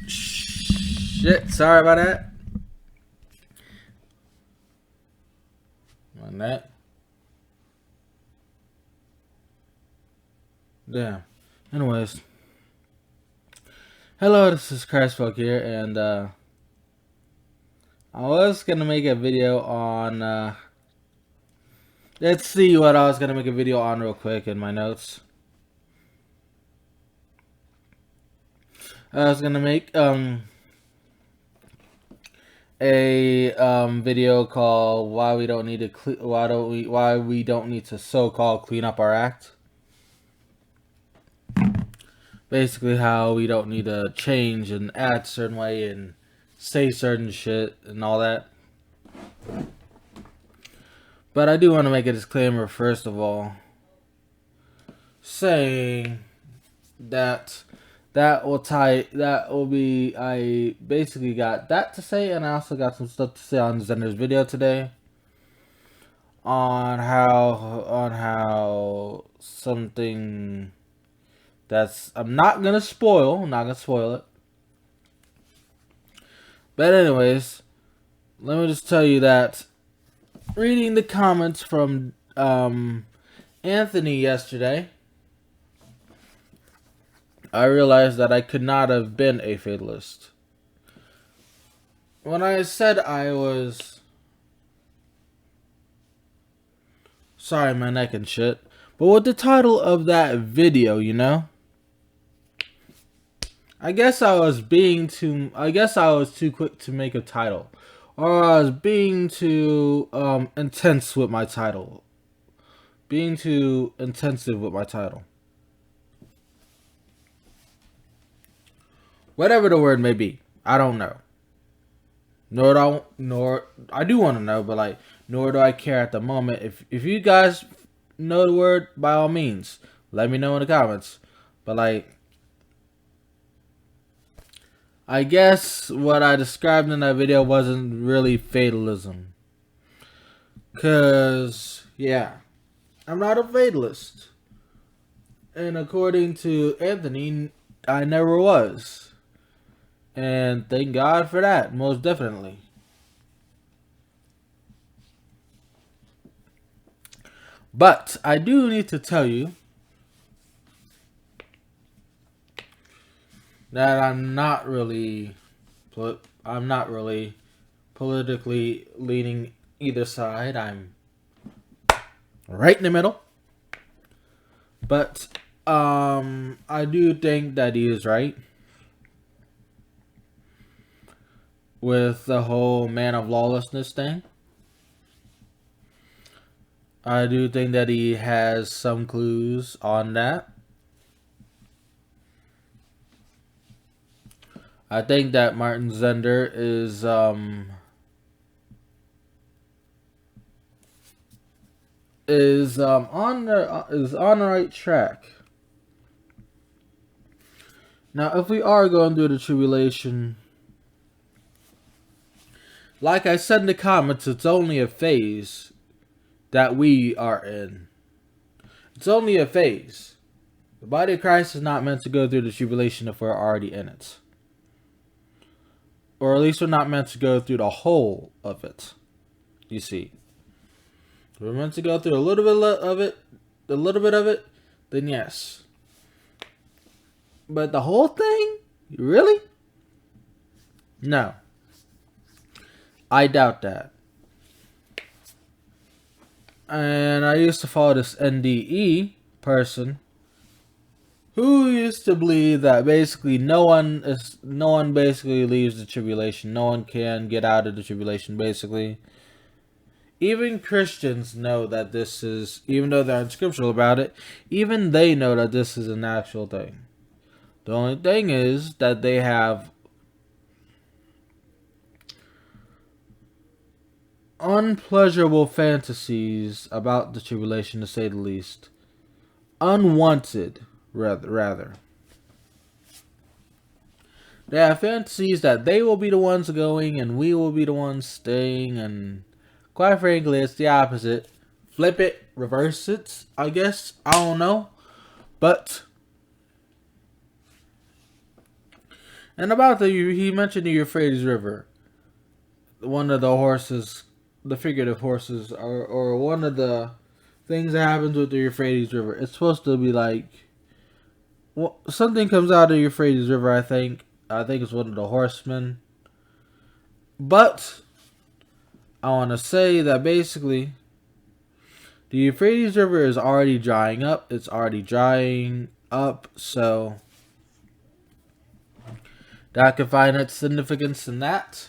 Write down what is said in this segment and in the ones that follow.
Shit, sorry about that. On that. Damn. Anyways. Hello, this is Christfolk here, and I was gonna make a video on let's see what I was gonna make a video on real quick in my notes. I was gonna make a video called why we don't need to why we don't need to so-called clean up our act. Basically, how we don't need to change and act a certain way and say certain shit and all that. But I do want to make a disclaimer first of all, saying that I basically got that to say, and I also got some stuff to say on Zender's video today on how something that's I'm not gonna spoil it. But anyways, let me just tell you that reading the comments from Anthony yesterday, I realized that I could not have been a fatalist. When I said I was... Sorry, my neck and shit. But with the title of that video, you know? I guess I was too quick to make a title. Or I was being too intense with my title. Being too intensive with my title. Whatever the word may be, I don't know. Nor I do want to know, but like, nor do I care at the moment. If you guys know the word, by all means, let me know in the comments. But like, I guess what I described in that video wasn't really fatalism. Cause yeah, I'm not a fatalist, and according to Anthony, I never was. And thank God for that, most definitely. But I do need to tell you that I'm not really politically leaning either side. I'm right in the middle. But I do think that he is right with the whole man of lawlessness thing. I do think that he has some clues on that. I think that Martin Zender is on the right track. Now, if we are going through the tribulation, like I said in the comments, it's only a phase that we are in. It's only a phase. The body of Christ is not meant to go through the tribulation if we're already in it. Or at least we're not meant to go through the whole of it. You see. If we're meant to go through a little bit of it, then yes. But the whole thing? Really? No. I doubt that. And I used to follow this NDE person who used to believe that basically no one basically leaves the tribulation. No one can get out of the tribulation, basically. Even Christians know that this is, even though they're unscriptural about it, even they know that this is an actual thing. The only thing is that they have unpleasurable fantasies about the tribulation, to say the least. Unwanted, rather. They have fantasies that they will be the ones going and we will be the ones staying, and quite frankly, it's the opposite. Flip it, reverse it, I guess. I don't know. But And about he mentioned the Euphrates River. One of the horses, the figurative horses, or one of the things that happens with the Euphrates River. It's supposed to be like, well, something comes out of the Euphrates River. I think it's one of the horsemen. But I want to say that basically, the Euphrates River is already drying up. It's already drying up, so that could find its significance in that.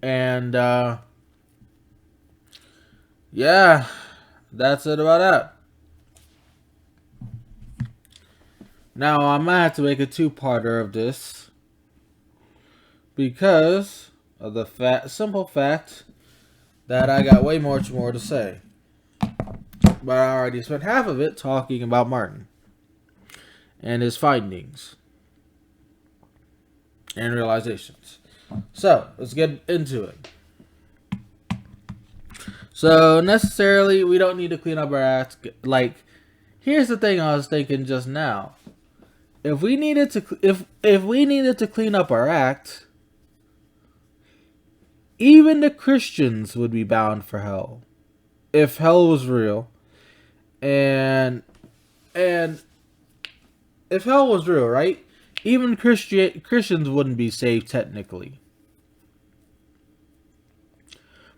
And yeah, that's it about that. Now I might have to make a two-parter of this because of the simple fact that I got way more to say. But I already spent half of it talking about Martin and his findings and realizations. So let's get into it. So necessarily, we don't need to clean up our act. Like, here's the thing I was thinking just now. If we needed to clean up our act, even the Christians would be bound for hell, if hell was real, and if hell was real, right? Even Christians wouldn't be saved technically,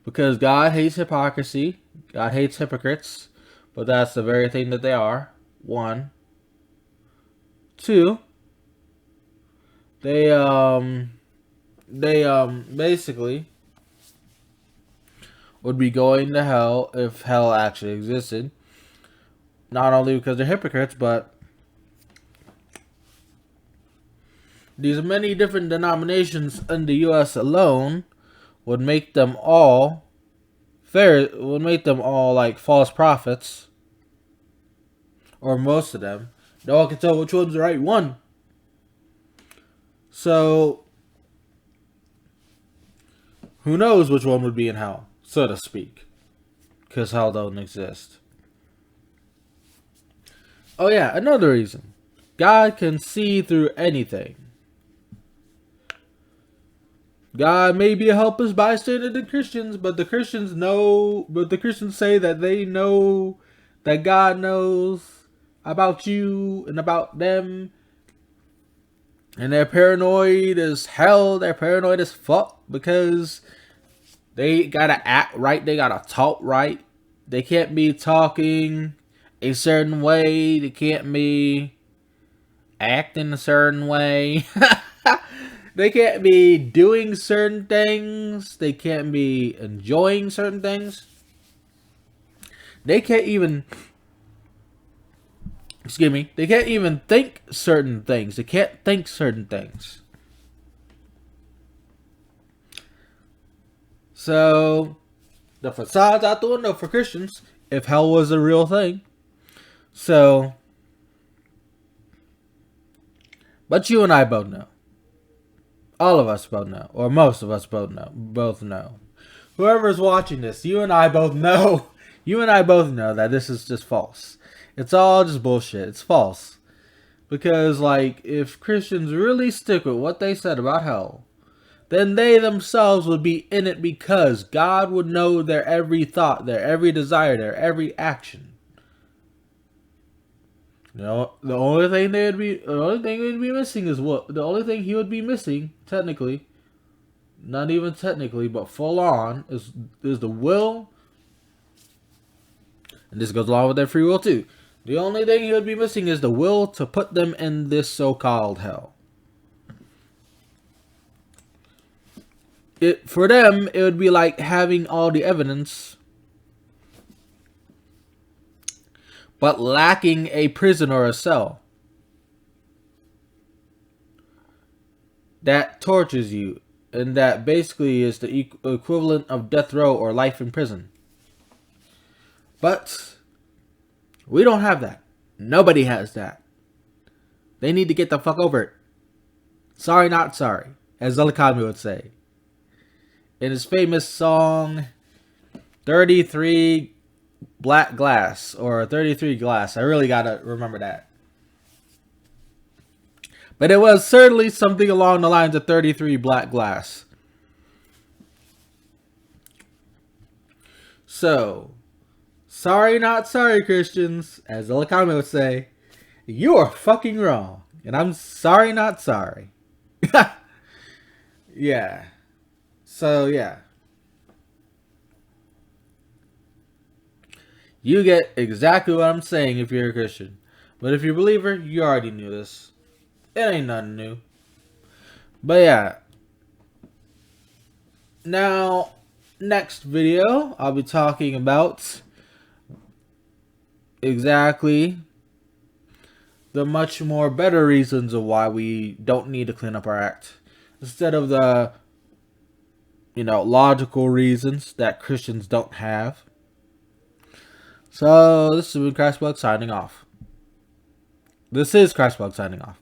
because God hates hypocrisy. God hates hypocrites, but that's the very thing that they are. One. Two. They basically would be going to hell if hell actually existed. Not only because they're hypocrites, but these many different denominations in the U.S. alone would make them all like false prophets, or most of them. No one can tell which one's the right one. So who knows which one would be in hell, so to speak, because hell don't exist. Oh yeah, another reason. God can see through anything. God may be a helpless bystander to Christians, but the Christians say that they know that God knows about you and about them. And they're paranoid as hell. They're paranoid as fuck because they gotta act right. They gotta talk right. They can't be talking a certain way. They can't be acting a certain way. They can't be doing certain things. They can't be enjoying certain things. They can't even, they can't even think certain things. They can't think certain things. So, the facade's out the window for Christians, if hell was a real thing. So, but you and I both know. All of us both know, or most of us both know. Whoever's watching this, you and I both know. You and I both know that this is just false. It's all just bullshit. It's false. Because, like, if Christians really stick with what they said about hell, then they themselves would be in it because God would know their every thought, their every desire, their every action. You know, the only thing he'd be missing is what? The only thing he would be missing, technically, not even technically, but full on, is the will. And this goes along with their free will too. The only thing he would be missing is the will to put them in this so-called hell. For them, it would be like having all the evidence, but lacking a prison or a cell that tortures you, and that basically is the equivalent of death row or life in prison. But we don't have that. Nobody has that. They need to get the fuck over it. Sorry, not sorry, as Zelikami would say in his famous song 33 Black Glass, or 33 Glass. I really gotta remember that. But it was certainly something along the lines of 33 black glass. So, sorry, not sorry, Christians, as Elakami would say. You are fucking wrong. And I'm sorry, not sorry. Yeah. So, yeah. You get exactly what I'm saying if you're a Christian. But if you're a believer, you already knew this. It ain't nothing new. But yeah. Now, next video, I'll be talking about exactly the much more better reasons of why we don't need to clean up our act. Instead of the, logical reasons that Christians don't have. So, this has been Christbug signing off. This is Christbug signing off.